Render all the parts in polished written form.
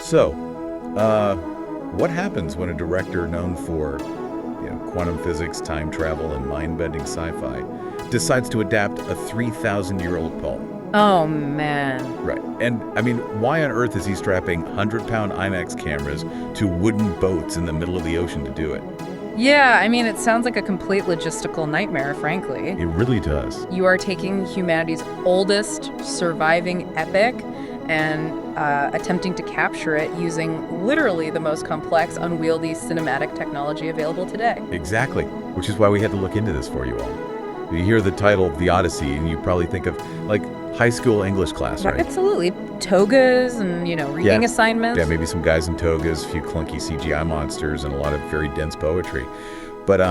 So, what happens when a director known for, quantum physics, time travel, and mind-bending sci-fi decides to adapt a 3,000-year-old poem? Oh, man. Right. And, why on earth is he strapping 100-pound IMAX cameras to wooden boats in the middle of the ocean to do it? Yeah, it sounds like a complete logistical nightmare, frankly. It really does. You are taking humanity's oldest surviving epic and attempting to capture it using literally the most complex, unwieldy cinematic technology available today. Exactly, which is why we had to look into this for you all. You hear the title, The Odyssey, and you probably think of, high school English class, right? Absolutely. Togas and, reading assignments. Yeah, maybe some guys in togas, a few clunky CGI monsters, and a lot of very dense poetry. But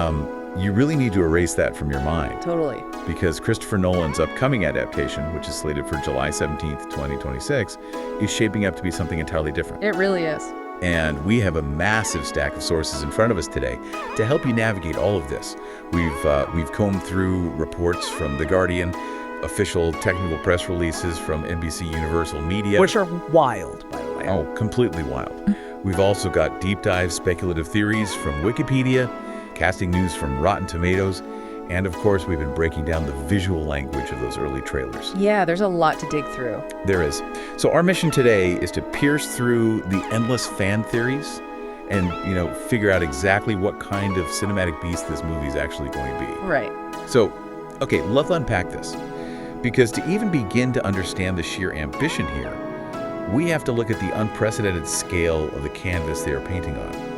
you really need to erase that from your mind. Totally. Because Christopher Nolan's upcoming adaptation, which is slated for July 17th, 2026, is shaping up to be something entirely different. It really is. And we have a massive stack of sources in front of us today to help you navigate all of this. We've combed through reports from The Guardian, official technical press releases from NBC Universal Media. Which are wild, by the way. Oh, completely wild. We've also got deep dive speculative theories from Wikipedia, casting news from Rotten Tomatoes, and of course, we've been breaking down the visual language of those early trailers. Yeah, there's a lot to dig through. There is. So our mission today is to pierce through the endless fan theories and, figure out exactly what kind of cinematic beast this movie is actually going to be. Right. So, okay, let's unpack this. Because to even begin to understand the sheer ambition here, we have to look at the unprecedented scale of the canvas they are painting on.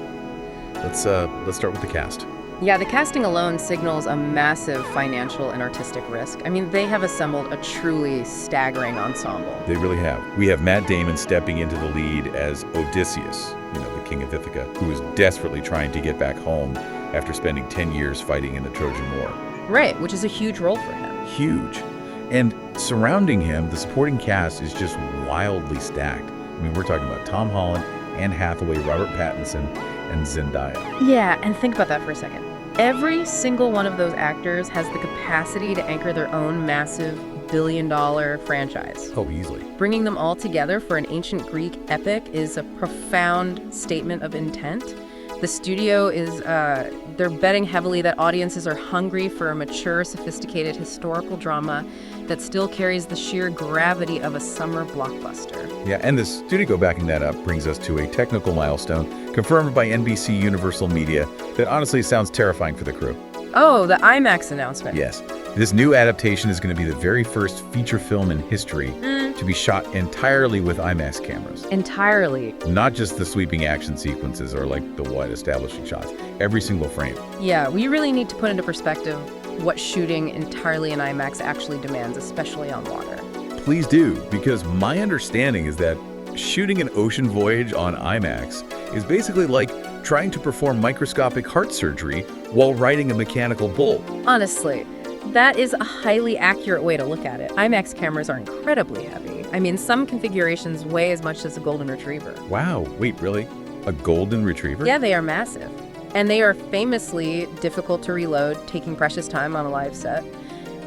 Let's start with the cast. Yeah, the casting alone signals a massive financial and artistic risk. They have assembled a truly staggering ensemble. They really have. We have Matt Damon stepping into the lead as Odysseus, the king of Ithaca, who is desperately trying to get back home after spending 10 years fighting in the Trojan War. Right, which is a huge role for him. Huge. And surrounding him, the supporting cast is just wildly stacked. We're talking about Tom Holland, Anne Hathaway, Robert Pattinson, and Zendaya. Yeah, and think about that for a second. Every single one of those actors has the capacity to anchor their own massive billion-dollar franchise. Oh, easily. Bringing them all together for an ancient Greek epic is a profound statement of intent. The studio is, they're betting heavily that audiences are hungry for a mature, sophisticated historical drama that still carries the sheer gravity of a summer blockbuster. Yeah, and the studio backing that up brings us to a technical milestone confirmed by NBC Universal Media that honestly sounds terrifying for the crew. Oh, the IMAX announcement. Yes. This new adaptation is going to be the very first feature film in history to be shot entirely with IMAX cameras. Entirely. Not just the sweeping action sequences or the wide establishing shots. Every single frame. Yeah, we really need to put into perspective what shooting entirely in IMAX actually demands, especially on water. Please do, because my understanding is that shooting an ocean voyage on IMAX is basically like trying to perform microscopic heart surgery while riding a mechanical bull. Honestly, that is a highly accurate way to look at it. IMAX cameras are incredibly heavy. Some configurations weigh as much as a golden retriever. Wow, wait, really? A golden retriever? Yeah, they are massive. And they are famously difficult to reload, taking precious time on a live set.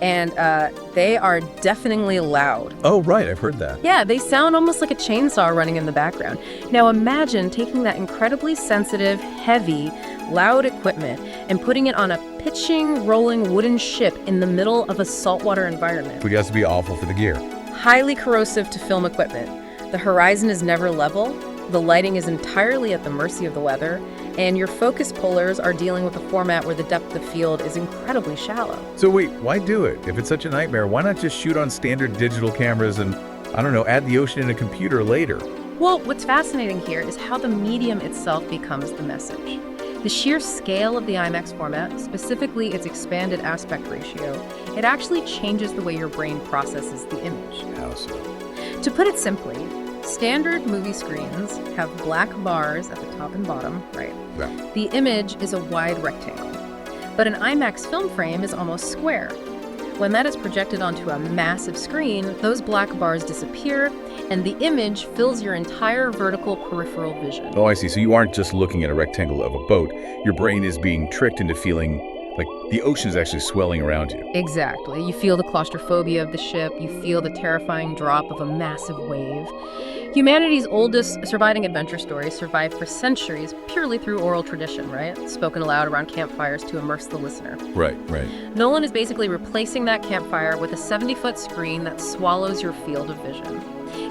And they are deafeningly loud. Oh, right, I've heard that. Yeah, they sound almost like a chainsaw running in the background. Now imagine taking that incredibly sensitive, heavy, loud equipment and putting it on a pitching, rolling wooden ship in the middle of a saltwater environment. Would have to be awful for the gear. Highly corrosive to film equipment. The horizon is never level. The lighting is entirely at the mercy of the weather, and your focus pullers are dealing with a format where the depth of field is incredibly shallow. So wait, why do it? If it's such a nightmare, why not just shoot on standard digital cameras and, add the ocean in a computer later? Well, what's fascinating here is how the medium itself becomes the message. The sheer scale of the IMAX format, specifically its expanded aspect ratio, it actually changes the way your brain processes the image. How so? To put it simply, standard movie screens have black bars at the top and bottom, right? Yeah. The image is a wide rectangle, but an IMAX film frame is almost square. When that is projected onto a massive screen, those black bars disappear, and the image fills your entire vertical peripheral vision. Oh, I see. So you aren't just looking at a rectangle of a boat. Your brain is being tricked into feeling Like, the ocean is actually swelling around you. Exactly. You feel the claustrophobia of the ship. You feel the terrifying drop of a massive wave. Humanity's oldest surviving adventure stories survived for centuries purely through oral tradition, right? Spoken aloud around campfires to immerse the listener. Right. Nolan is basically replacing that campfire with a 70-foot screen that swallows your field of vision.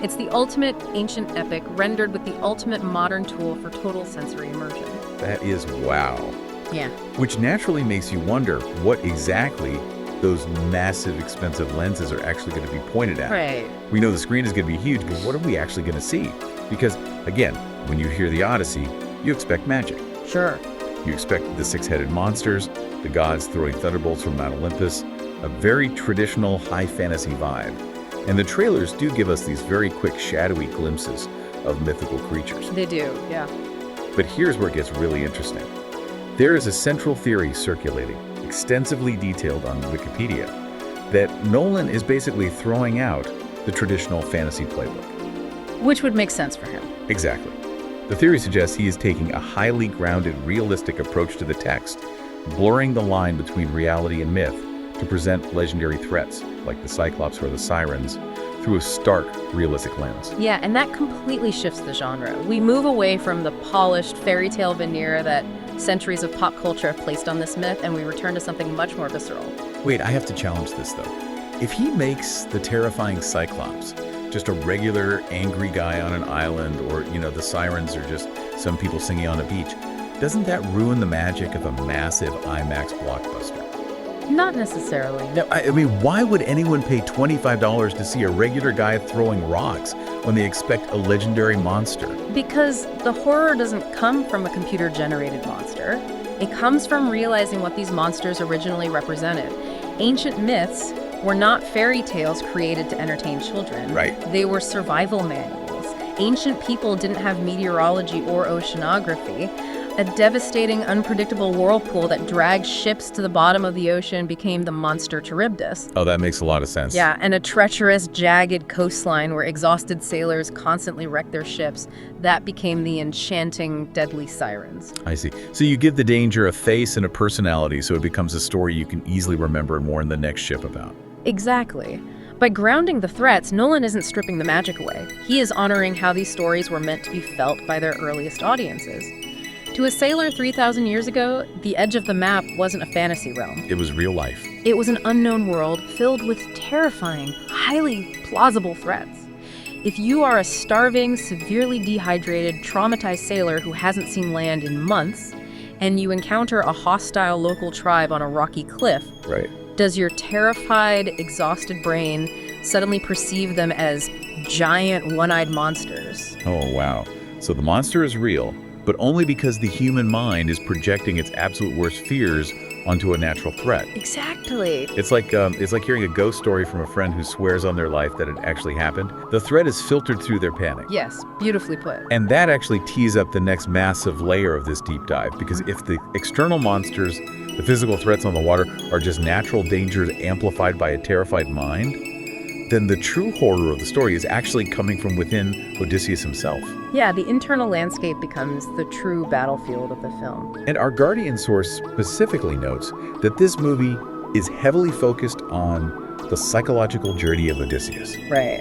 It's the ultimate ancient epic rendered with the ultimate modern tool for total sensory immersion. That is wow. Yeah. Which naturally makes you wonder what exactly those massive, expensive lenses are actually going to be pointed at. Right. We know the screen is going to be huge, but what are we actually going to see? Because, again, when you hear the Odyssey, you expect magic. Sure. You expect the six-headed monsters, the gods throwing thunderbolts from Mount Olympus, a very traditional high fantasy vibe. And the trailers do give us these very quick, shadowy glimpses of mythical creatures. They do, yeah. But here's where it gets really interesting. There is a central theory circulating, extensively detailed on Wikipedia, that Nolan is basically throwing out the traditional fantasy playbook. Which would make sense for him. Exactly. The theory suggests he is taking a highly grounded, realistic approach to the text, blurring the line between reality and myth to present legendary threats, like the Cyclops or the Sirens, through a stark, realistic lens. Yeah, and that completely shifts the genre. We move away from the polished fairy tale veneer that centuries of pop culture have placed on this myth, and we return to something much more visceral. Wait, I have to challenge this, though. If he makes the terrifying Cyclops just a regular, angry guy on an island, or, the Sirens are just some people singing on a beach, doesn't that ruin the magic of a massive IMAX blockbuster? Not necessarily. No, I mean, why would anyone pay $25 to see a regular guy throwing rocks when they expect a legendary monster? Because the horror doesn't come from a computer-generated monster. It comes from realizing what these monsters originally represented. Ancient myths were not fairy tales created to entertain children. Right. They were survival manuals. Ancient people didn't have meteorology or oceanography. A devastating, unpredictable whirlpool that dragged ships to the bottom of the ocean became the monster Charybdis. Oh, that makes a lot of sense. Yeah, and a treacherous, jagged coastline where exhausted sailors constantly wrecked their ships, that became the enchanting, deadly Sirens. I see. So you give the danger a face and a personality, so it becomes a story you can easily remember and warn the next ship about. Exactly. By grounding the threats, Nolan isn't stripping the magic away. He is honoring how these stories were meant to be felt by their earliest audiences. To a sailor 3,000 years ago, the edge of the map wasn't a fantasy realm. It was real life. It was an unknown world filled with terrifying, highly plausible threats. If you are a starving, severely dehydrated, traumatized sailor who hasn't seen land in months, and you encounter a hostile local tribe on a rocky cliff, Right. does your terrified, exhausted brain suddenly perceive them as giant, one-eyed monsters? Oh, wow. So the monster is real, but only because the human mind is projecting its absolute worst fears onto a natural threat. Exactly. It's like hearing a ghost story from a friend who swears on their life that it actually happened. The threat is filtered through their panic. Yes, beautifully put. And that actually tees up the next massive layer of this deep dive, because if the external monsters, the physical threats on the water, are just natural dangers amplified by a terrified mind, then the true horror of the story is actually coming from within Odysseus himself. Yeah, the internal landscape becomes the true battlefield of the film. And our Guardian source specifically notes that this movie is heavily focused on the psychological journey of Odysseus. Right.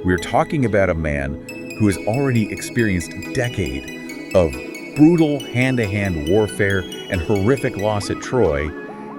We're talking about a man who has already experienced a decade of brutal hand-to-hand warfare and horrific loss at Troy,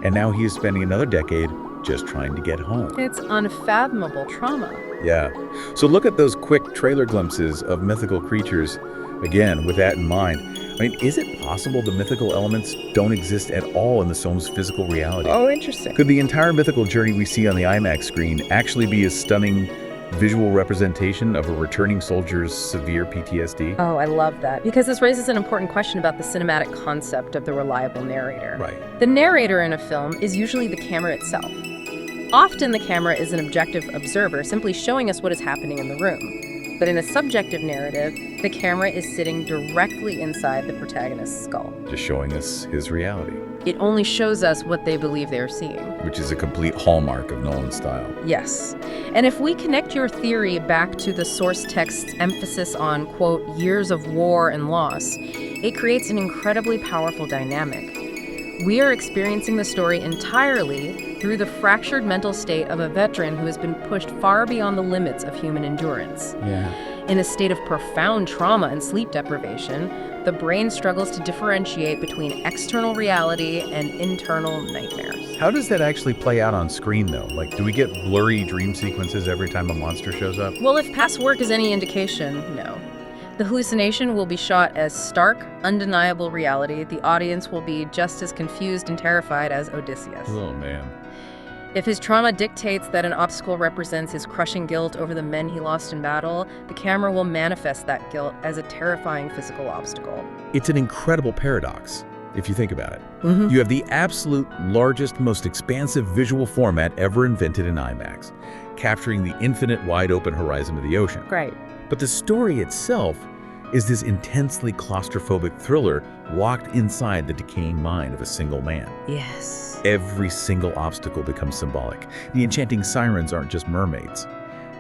and now he is spending another decade just trying to get home. It's unfathomable trauma. Yeah. So look at those quick trailer glimpses of mythical creatures, again, with that in mind. I mean, is it possible the mythical elements don't exist at all in the film's physical reality? Oh, interesting. Could the entire mythical journey we see on the IMAX screen actually be a stunning visual representation of a returning soldier's severe PTSD? Oh, I love that. Because this raises an important question about the cinematic concept of the reliable narrator. Right. The narrator in a film is usually the camera itself. Often the camera is an objective observer, simply showing us what is happening in the room. But in a subjective narrative, the camera is sitting directly inside the protagonist's skull. Just showing us his reality, It only shows us what they believe they're seeing. which is a complete hallmark of Nolan's style. Yes. And if we connect your theory back to the source text's emphasis on, quote, years of war and loss, it creates an incredibly powerful dynamic. We are experiencing the story entirely through the fractured mental state of a veteran who has been pushed far beyond the limits of human endurance. Yeah. In a state of profound trauma and sleep deprivation, the brain struggles to differentiate between external reality and internal nightmares. How does that actually play out on screen, though? Like, do we get blurry dream sequences every time a monster shows up? Well, if past work is any indication, no. The hallucination will be shot as stark, undeniable reality. The audience will be just as confused and terrified as Odysseus. Oh, man. If his trauma dictates that an obstacle represents his crushing guilt over the men he lost in battle, the camera will manifest that guilt as a terrifying physical obstacle. It's an incredible paradox, if you think about it. Mm-hmm. You have the absolute largest, most expansive visual format ever invented in IMAX, capturing the infinite wide-open horizon of the ocean. Right. But the story itself is this intensely claustrophobic thriller locked inside the decaying mind of a single man. Yes. Every single obstacle becomes symbolic. The enchanting sirens aren't just mermaids.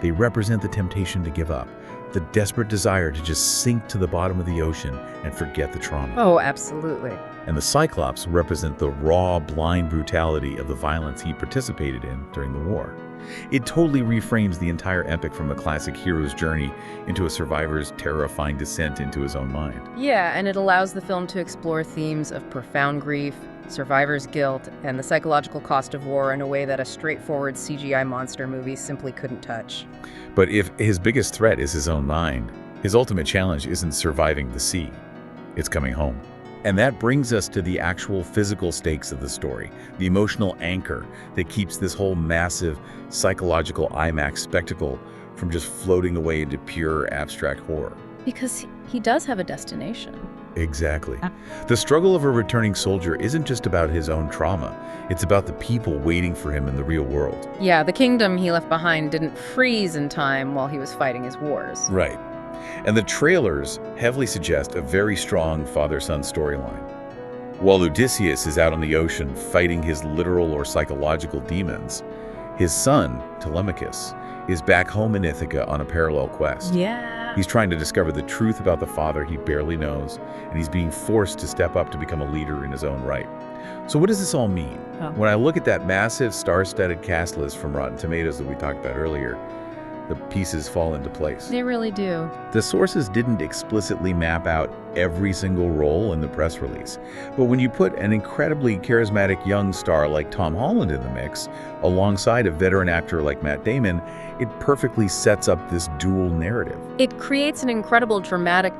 They represent the temptation to give up, the desperate desire to just sink to the bottom of the ocean and forget the trauma. Oh, absolutely. And the Cyclops represent the raw, blind brutality of the violence he participated in during the war. It totally reframes the entire epic from a classic hero's journey into a survivor's terrifying descent into his own mind. Yeah, and it allows the film to explore themes of profound grief, survivor's guilt, and the psychological cost of war in a way that a straightforward CGI monster movie simply couldn't touch. But if his biggest threat is his own mind, his ultimate challenge isn't surviving the sea, it's coming home. And that brings us to the actual physical stakes of the story, the emotional anchor that keeps this whole massive psychological IMAX spectacle from just floating away into pure abstract horror. Because he does have a destination. Exactly. The struggle of a returning soldier isn't just about his own trauma. It's about the people waiting for him in the real world. Yeah, the kingdom he left behind didn't freeze in time while he was fighting his wars. Right. And the trailers heavily suggest a very strong father-son storyline. While Odysseus is out on the ocean fighting his literal or psychological demons, his son, Telemachus, is back home in Ithaca on a parallel quest. Yeah. He's trying to discover the truth about the father he barely knows, and he's being forced to step up to become a leader in his own right. So what does this all mean? Oh. When I look at that massive star-studded cast list from Rotten Tomatoes that we talked about earlier, the pieces fall into place. They really do. The sources didn't explicitly map out every single role in the press release, but when you put an incredibly charismatic young star like Tom Holland in the mix, alongside a veteran actor like Matt Damon, it perfectly sets up this dual narrative. It creates an incredible dramatic